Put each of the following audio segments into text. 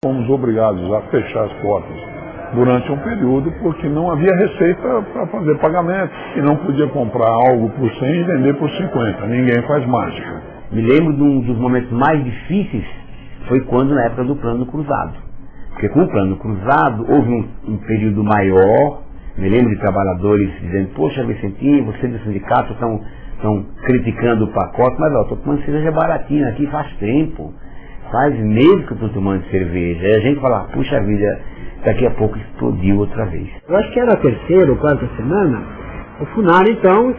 Fomos obrigados a fechar as portas durante um período porque não havia receita para fazer pagamento e não podia comprar algo por 100 e vender por 50. Ninguém faz mágica. Me lembro de um dos momentos mais difíceis foi quando na época do plano cruzado. Porque com o plano cruzado houve um período maior. Me lembro de trabalhadores dizendo: poxa, Vicentinho, você do sindicato estão criticando o pacote, mas ó, estou tomando cerveja baratinha aqui faz tempo. Faz meses que eu estou tomando cerveja. Aí a gente fala: puxa vida, daqui a pouco explodiu outra vez. Eu acho que era a terceira ou quarta semana, o FUNAR, então,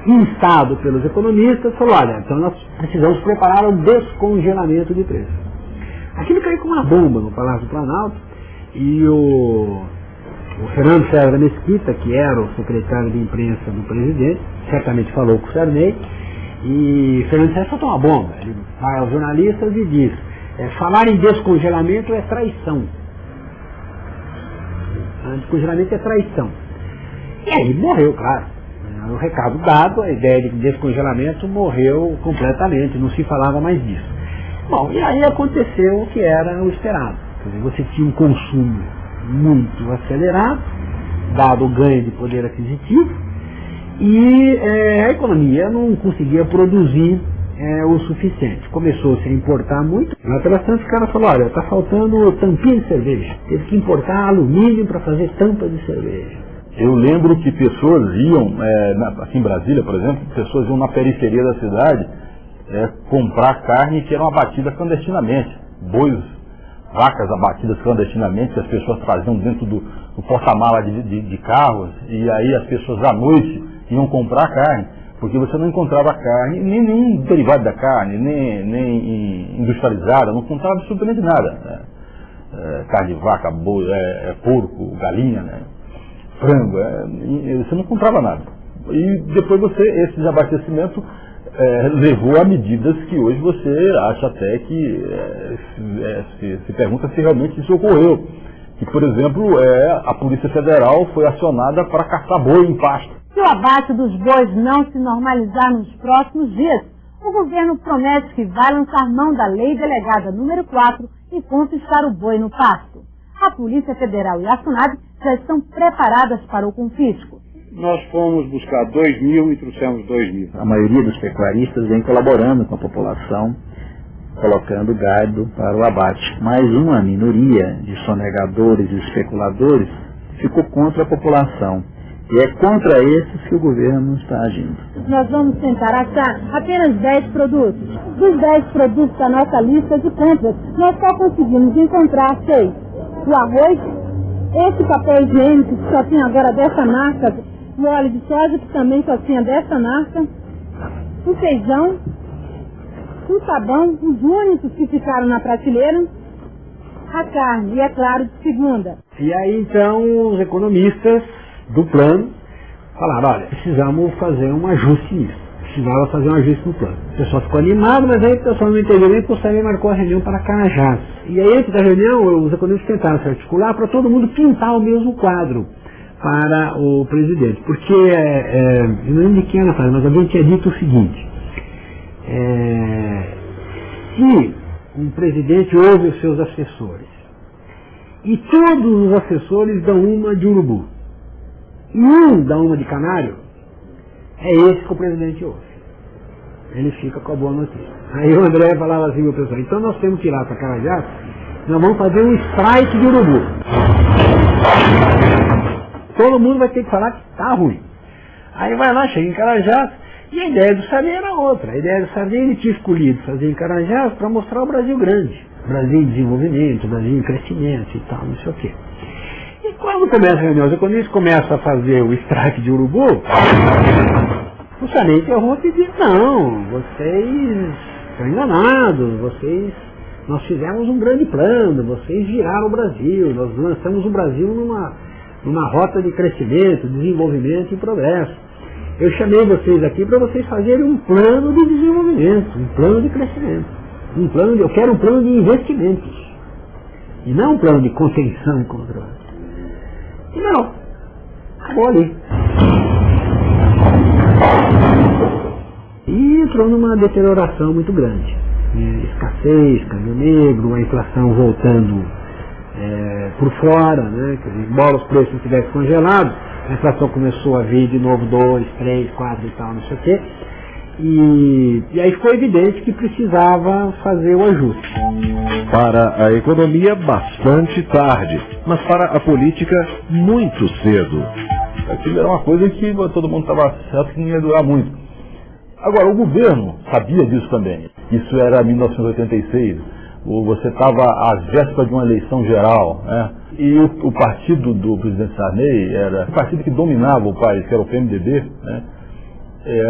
instado pelos economistas, falou: olha, então nós precisamos preparar o descongelamento de preços. Aquilo caiu como uma bomba no Palácio do Planalto, e o Fernando Serra da Mesquita, que era o secretário de imprensa do presidente, certamente falou com o Sarney, e Fernando Serra soltou uma bomba. Ele vai aos jornalistas e diz: falar em descongelamento é traição. Descongelamento é traição. E aí morreu, claro. O recado dado, a ideia de descongelamento morreu completamente, não se falava mais disso. Bom, e aí aconteceu o que era o esperado. Quer dizer, você tinha um consumo muito acelerado, dado o ganho de poder aquisitivo, e a economia não conseguia produzir o suficiente. Começou-se a importar muito. Lá pelas tantas, o cara falou: olha, está faltando tampinha de cerveja. Teve que importar alumínio para fazer tampa de cerveja. Eu lembro que pessoas iam, aqui em Brasília, por exemplo, pessoas iam na periferia da cidade comprar carne que eram abatidas clandestinamente. Bois, vacas abatidas clandestinamente, que as pessoas traziam dentro do porta-mala de carros, e aí as pessoas à noite iam comprar carne, porque você não encontrava carne, nem derivado da carne, nem industrializada, não encontrava absolutamente nada. Carne de vaca, boi, porco, galinha, né? Frango, você não encontrava nada. E depois esse desabastecimento levou a medidas que hoje você acha até que se pergunta se realmente isso ocorreu. Que, por exemplo, a Polícia Federal foi acionada para caçar boi em pasto. Se o abate dos bois não se normalizar nos próximos dias, o governo promete que vai lançar mão da Lei Delegada número 4 e confiscar o boi no pasto. A Polícia Federal e a FUNAB já estão preparadas para o confisco. Nós fomos buscar 2.000 e trouxemos 2.000. A maioria dos pecuaristas vem colaborando com a população, colocando gado para o abate. Mas uma minoria de sonegadores e especuladores ficou contra a população. E é contra esses que o governo está agindo. Nós vamos tentar achar apenas 10 produtos. Dos 10 produtos da nossa lista de compras, nós só conseguimos encontrar 6. O arroz, esse papel higiênico que só tinha agora dessa marca, o óleo de soja que também só tinha dessa marca, o feijão, o sabão, os únicos que ficaram na prateleira, a carne e, é claro, de segunda. E aí então os economistas do plano falaram: olha, precisamos fazer um ajuste nisso. Precisava fazer um ajuste no plano. O pessoal ficou animado, mas aí o pessoal não entendeu nem, porque o Sarney marcou a reunião para Carajás. E aí, antes da reunião, os economistas tentaram se articular para todo mundo pintar o mesmo quadro para o presidente. Porque, eu não lembro de quem era, mas alguém tinha dito o seguinte: se um presidente ouve os seus assessores, e todos os assessores dão uma de urubu, e um dá uma de canário, é esse que o presidente ouve. Ele fica com a boa notícia. Aí o André falava assim, meu pessoal: então nós temos que ir lá para Carajás, nós vamos fazer um strike de urubu. Todo mundo vai ter que falar que está ruim. Aí vai lá, chega em Carajás, e a ideia do Sarney era outra. A ideia do Sarney, ele tinha escolhido fazer em Carajás para mostrar o Brasil grande. Brasil em desenvolvimento, Brasil em crescimento e tal, não sei o quê. E quando começa a reunião, quando eles começam a fazer o strike de urubu, o Sarney interrompe e diz: não, vocês estão enganados, nós fizemos um grande plano, vocês giraram o Brasil, nós lançamos o Brasil numa rota de crescimento, desenvolvimento e progresso. Eu chamei vocês aqui para vocês fazerem um plano de desenvolvimento, um plano de crescimento. Eu quero um plano de investimentos, e não um plano de contenção e controle. E não, acabou ali. E entrou numa deterioração muito grande. Escassez, câmbio negro, a inflação voltando por fora, né? Quer dizer, embora os preços não tivessem congelado, a inflação começou a vir de novo 2, 3, 4 e tal, não sei o quê. E aí ficou evidente que precisava fazer o ajuste. Para a economia, bastante tarde, mas para a política, muito cedo. Aquilo era uma coisa que todo mundo estava certo que não ia durar muito. Agora, o governo sabia disso também. Isso era 1986, você estava às vésperas de uma eleição geral, né? E o partido do presidente Sarney era o partido que dominava o país, que era o PMDB, né?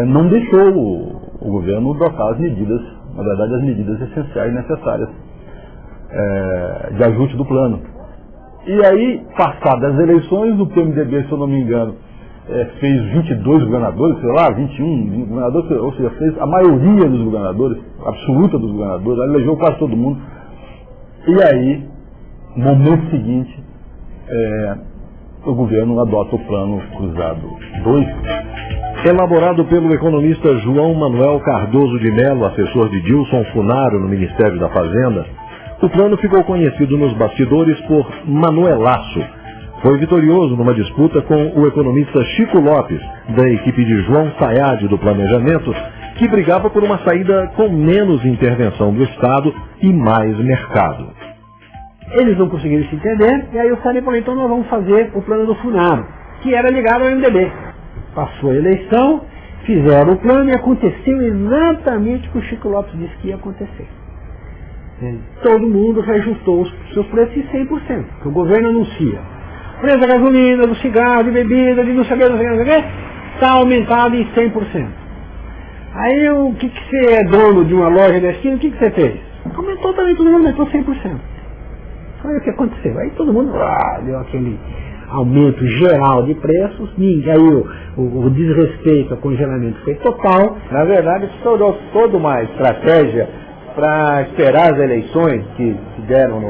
Não deixou o governo adotar as medidas, na verdade as medidas essenciais necessárias de ajuste do plano. E aí, passadas as eleições, o PMDB, se eu não me engano, fez 22 governadores, sei lá, 21 governadores, ou seja, fez a maioria dos governadores, absoluta dos governadores, elegeu quase todo mundo. E aí, no momento seguinte, o governo adota o Plano Cruzado 2. Elaborado pelo economista João Manuel Cardoso de Mello, assessor de Dilson Funaro no Ministério da Fazenda, o plano ficou conhecido nos bastidores por Manuelaço. Foi vitorioso numa disputa com o economista Chico Lopes, da equipe de João Sayad do Planejamento, que brigava por uma saída com menos intervenção do Estado e mais mercado. Eles não conseguiram se entender, e aí o Sarney falou, então nós vamos fazer o plano do Funaro, que era ligado ao MDB. Passou a eleição, fizeram o plano e aconteceu exatamente o que o Chico Lopes disse que ia acontecer. Todo mundo reajustou os seus preços em 100%, porque o governo anuncia. O preço da gasolina, do cigarro, de bebida, de não sei o que, está aumentado em 100%. Aí o que você é dono de uma loja de esquina, o que você fez? Aumentou também, todo mundo aumentou 100%. Foi o que aconteceu. Aí todo mundo deu aquele aumento geral de preços, e aí o desrespeito ao congelamento foi total. Na verdade, isso tornou toda uma estratégia para esperar as eleições que se deram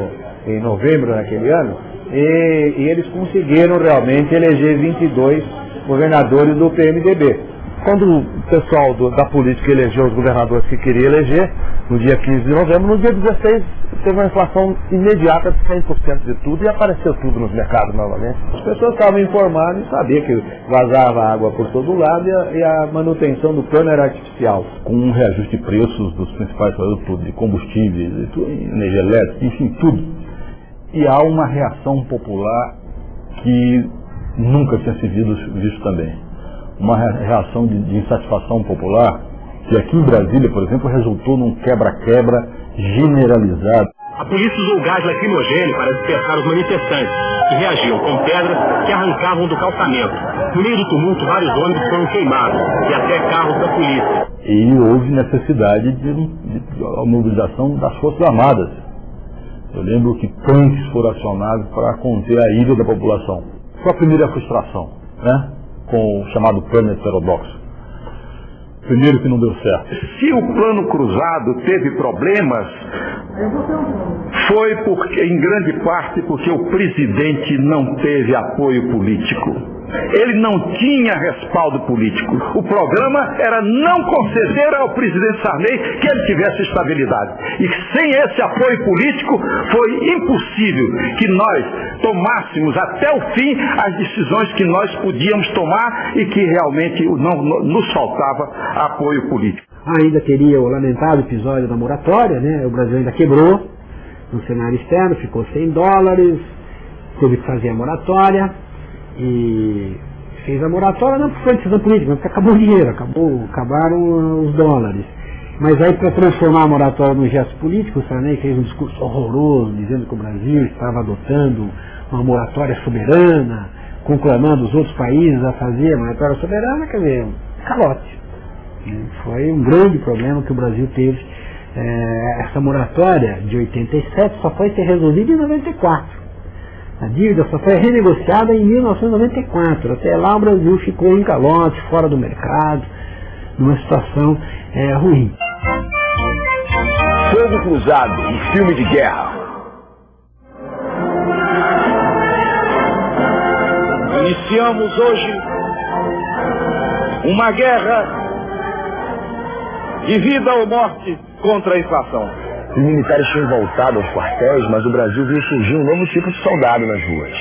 em novembro naquele ano, e eles conseguiram realmente eleger 22 governadores do PMDB. Quando o pessoal da política elegeu os governadores que queria eleger, no dia 15 de novembro, no dia 16 teve uma inflação imediata de 100% de tudo e apareceu tudo nos mercados novamente. As pessoas estavam informadas e sabiam que vazava água por todo lado e a manutenção do plano era artificial. Com um reajuste de preços dos principais produtos, de combustíveis, energia elétrica, enfim, tudo. E há uma reação popular que nunca tinha sido visto também. Uma reação de insatisfação popular que aqui em Brasília, por exemplo, resultou num quebra-quebra generalizado. A polícia usou gás lacrimogêneo para dispersar os manifestantes, que reagiam com pedras que arrancavam do calçamento. No meio do tumulto, vários ônibus foram queimados e até carros da polícia. E houve necessidade de mobilização das Forças Armadas. Eu lembro que tanques foram acionados para conter a ira da população. Foi a primeira frustração, né? Com o chamado plano heterodoxo. Primeiro que não deu certo. Se o plano cruzado teve problemas, foi porque, em grande parte porque o presidente não teve apoio político. Ele não tinha respaldo político. O programa era não conceder ao presidente Sarney que ele tivesse estabilidade. E sem esse apoio político foi impossível que nós tomássemos até o fim as decisões que nós podíamos tomar e que realmente não nos faltava apoio político. Ainda teria o lamentável episódio da moratória, né? O Brasil ainda quebrou no cenário externo, ficou $100, teve que fazer a moratória. E fez a moratória não por foi decisão política, mas porque acabou o dinheiro, acabaram os dólares. Mas aí, para transformar a moratória num gesto político, o Sarney fez um discurso horroroso, dizendo que o Brasil estava adotando uma moratória soberana, conclamando os outros países a fazer a moratória soberana, quer dizer, calote. Foi um grande problema que o Brasil teve. Essa moratória de 87 só foi ser resolvida em 94. A dívida só foi renegociada em 1994. Até lá o Brasil ficou em calote, fora do mercado, numa situação ruim. Fogo Cruzado, um filme de guerra. Iniciamos hoje uma guerra de vida ou morte contra a inflação. Os militares tinham voltado aos quartéis, mas o Brasil viu surgir um novo tipo de soldado nas ruas.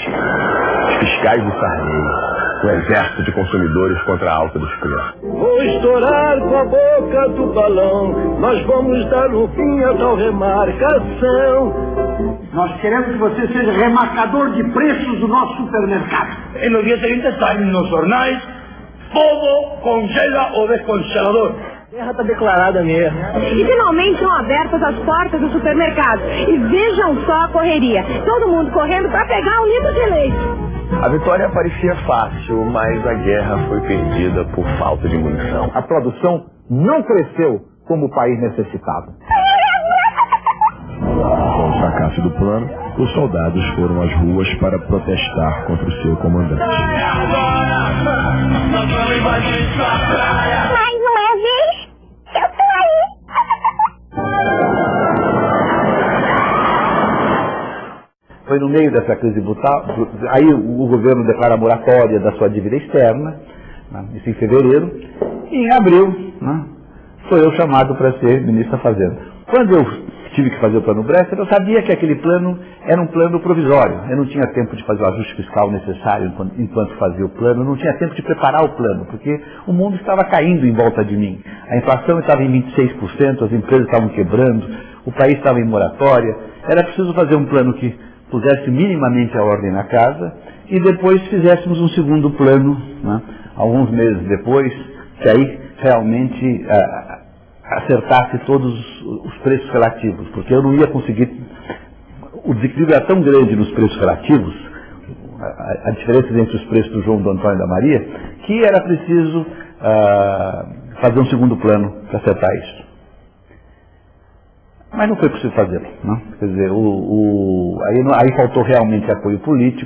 Os fiscais do Sarney. O exército de consumidores contra a alta dos preços. Vou estourar com a boca do balão, nós vamos dar um fim a tal remarcação. Nós queremos que você seja remarcador de preços do nosso supermercado. E no dia seguinte saem nos jornais, povo congela o descongelador. A guerra está declarada mesmo. E finalmente são abertas as portas do supermercado. E vejam só a correria. Todo mundo correndo para pegar um litro de leite. A vitória parecia fácil, mas a guerra foi perdida por falta de munição. A produção não cresceu como o país necessitava. Com o fracasso do plano, os soldados foram às ruas para protestar contra o seu comandante. Mais uma vez, eu tô aí. Foi no meio dessa crise brutal, aí o governo declara a moratória da sua dívida externa, né, isso em fevereiro, e em abril, né, sou eu chamado para ser ministro da Fazenda. Quando eu tive que fazer o plano Bresser, eu sabia que aquele plano era um plano provisório, eu não tinha tempo de fazer o ajuste fiscal necessário enquanto fazia o plano, eu não tinha tempo de preparar o plano, porque o mundo estava caindo em volta de mim, a inflação estava em 26%, as empresas estavam quebrando, o país estava em moratória, era preciso fazer um plano que pusesse minimamente a ordem na casa e depois fizéssemos um segundo plano, né, alguns meses depois, que aí realmente acertasse todos os preços relativos, porque eu não ia conseguir, o desequilíbrio era tão grande nos preços relativos, a diferença entre os preços do João, do Antônio e da Maria, que era preciso fazer um segundo plano para acertar isso. Mas não foi possível fazê-lo, né? Quer dizer, aí faltou realmente apoio político.